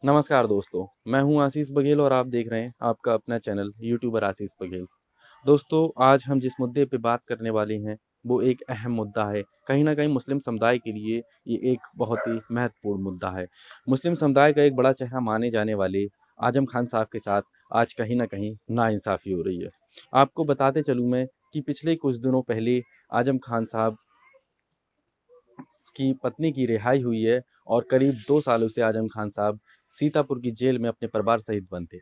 नमस्कार दोस्तों, मैं हूं आशीष बघेल और आप देख रहे हैं आपका अपना चैनल यूट्यूबर आशीष बघेल। दोस्तों, आज हम जिस मुद्दे पे बात करने वाले हैं, वो एक अहम मुद्दा है। कहीं न कहीं मुस्लिम समुदाय के लिए ये एक बहुत ही महत्वपूर्ण मुद्दा है। मुस्लिम समुदाय का एक बड़ा चेहरा माने जाने वाले आज़म खान साहब के साथ आज कहीं न कहीं नाइंसाफ़ी हो रही है। आपको बताते चलूँ मैं कि पिछले कुछ दिनों पहले आज़म खान साहब की पत्नी की रिहाई हुई है और करीब 2 सालों से आज़म खान साहब सीतापुर की जेल में अपने परिवार सहित बंद थे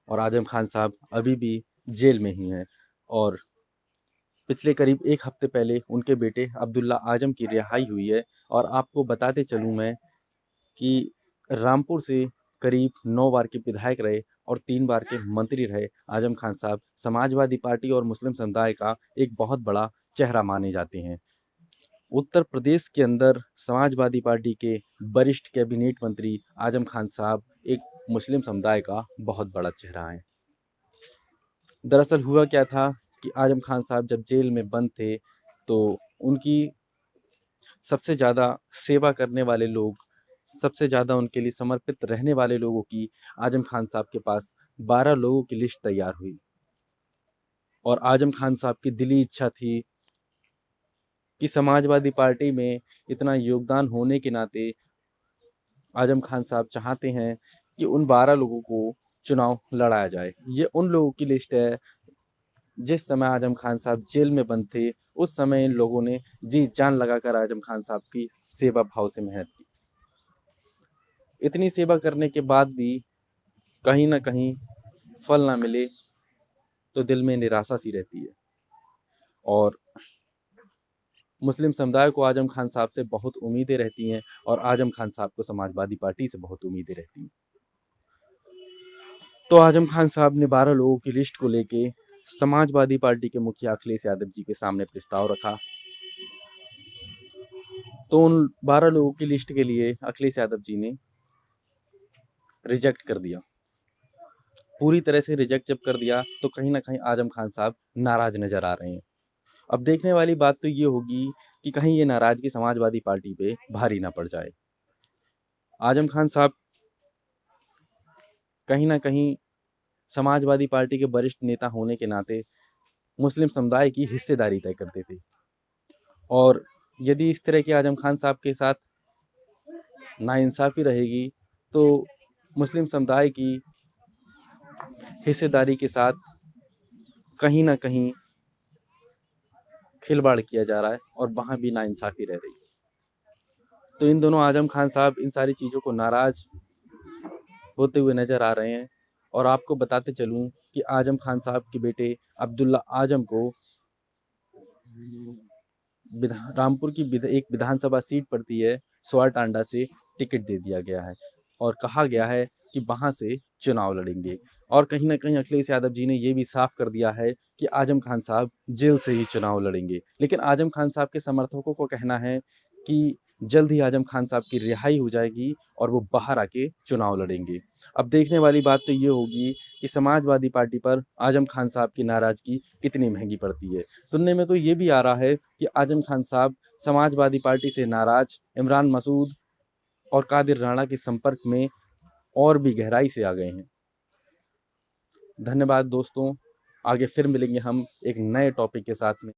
और आज़म खान साहब अभी भी जेल में ही हैं और पिछले करीब 1 हफ्ते पहले उनके बेटे अब्दुल्ला आज़म की रिहाई हुई है। और आपको बताते चलूँ मैं कि रामपुर से करीब 9 बार के विधायक रहे और 3 बार के मंत्री रहे आज़म खान साहब समाजवादी पार्टी और मुस्लिम समुदाय का एक बहुत बड़ा चेहरा माने जाते हैं। उत्तर प्रदेश के अंदर समाजवादी पार्टी के वरिष्ठ कैबिनेट मंत्री आज़म खान साहब एक मुस्लिम समुदाय का बहुत बड़ा चेहरा हैं। दरअसल हुआ क्या था कि आज़म खान साहब जब जेल में बंद थे, तो उनकी सबसे ज़्यादा सेवा करने वाले लोग, सबसे ज़्यादा उनके लिए समर्पित रहने वाले लोगों की आज़म खान साहब के पास 12 लोगों की लिस्ट तैयार हुई और आज़म खान साहब की दिली इच्छा थी कि समाजवादी पार्टी में इतना योगदान होने के नाते आज़म खान साहब चाहते हैं कि उन 12 लोगों को चुनाव लड़ाया जाए। ये उन लोगों की लिस्ट है जिस समय आज़म खान साहब जेल में बंद थे, उस समय इन लोगों ने जी जान लगाकर आज़म खान साहब की सेवा भाव से मेहनत की। इतनी सेवा करने के बाद भी कहीं न कहीं फल ना मिले तो दिल में निराशा सी रहती है और मुस्लिम समुदाय को आज़म खान साहब से बहुत उम्मीदें रहती हैं और आज़म खान साहब को समाजवादी पार्टी से बहुत उम्मीदें रहती हैं। तो आज़म खान साहब ने 12 लोगों की लिस्ट को लेके समाजवादी पार्टी के मुखिया अखिलेश यादव जी के सामने प्रस्ताव रखा। तो उन 12 लोगों की लिस्ट के लिए अखिलेश यादव जी ने रिजेक्ट कर दिया। पूरी तरह से रिजेक्ट जब कर दिया तो कहीं न कहीं आज़म खान साहब नाराज़ नज़र आ रहे हैं। अब देखने वाली बात तो ये होगी कि कहीं ये नाराज़गी समाजवादी पार्टी पे भारी ना पड़ जाए। आज़म खान साहब कहीं न कहीं समाजवादी पार्टी के वरिष्ठ नेता होने के नाते मुस्लिम समुदाय की हिस्सेदारी तय करते थे और यदि इस तरह के आज़म खान साहब के साथ नाइंसाफ़ी रहेगी तो मुस्लिम समुदाय की हिस्सेदारी के साथ कहीं न कहीं खिलवाड़ किया जा रहा है और वहाँ भी नाइंसाफ़ी रह रही है। तो इन दोनों आज़म खान साहब इन सारी चीज़ों को नाराज़ होते हुए नज़र आ रहे हैं और आपको बताते चलूँ कि आज़म खान साहब के बेटे अब्दुल्ला आज़म को रामपुर की एक विधानसभा सीट पड़ती है स्वारटांडा से टिकट दे दिया गया है और कहा गया है कि वहां से चुनाव लड़ेंगे। और कहीं ना कहीं अखिलेश यादव जी ने ये भी साफ कर दिया है कि आजम खान साहब जेल से ही चुनाव लड़ेंगे। लेकिन आजम खान साहब के समर्थकों को कहना है कि जल्द ही आजम खान साहब की रिहाई हो जाएगी और वो बाहर आके चुनाव लड़ेंगे। अब देखने वाली बात तो ये होगी कि समाजवादी पार्टी पर आजम खान साहब की नाराज़गी कितनी महंगी पड़ती है। सुनने में तो ये भी आ रहा है कि आजम खान साहब समाजवादी पार्टी से नाराज इमरान मसूद और कादिर राणा के संपर्क में और भी गहराई से आ गए हैं। धन्यवाद दोस्तों, आगे फिर मिलेंगे हम एक नए टॉपिक के साथ में।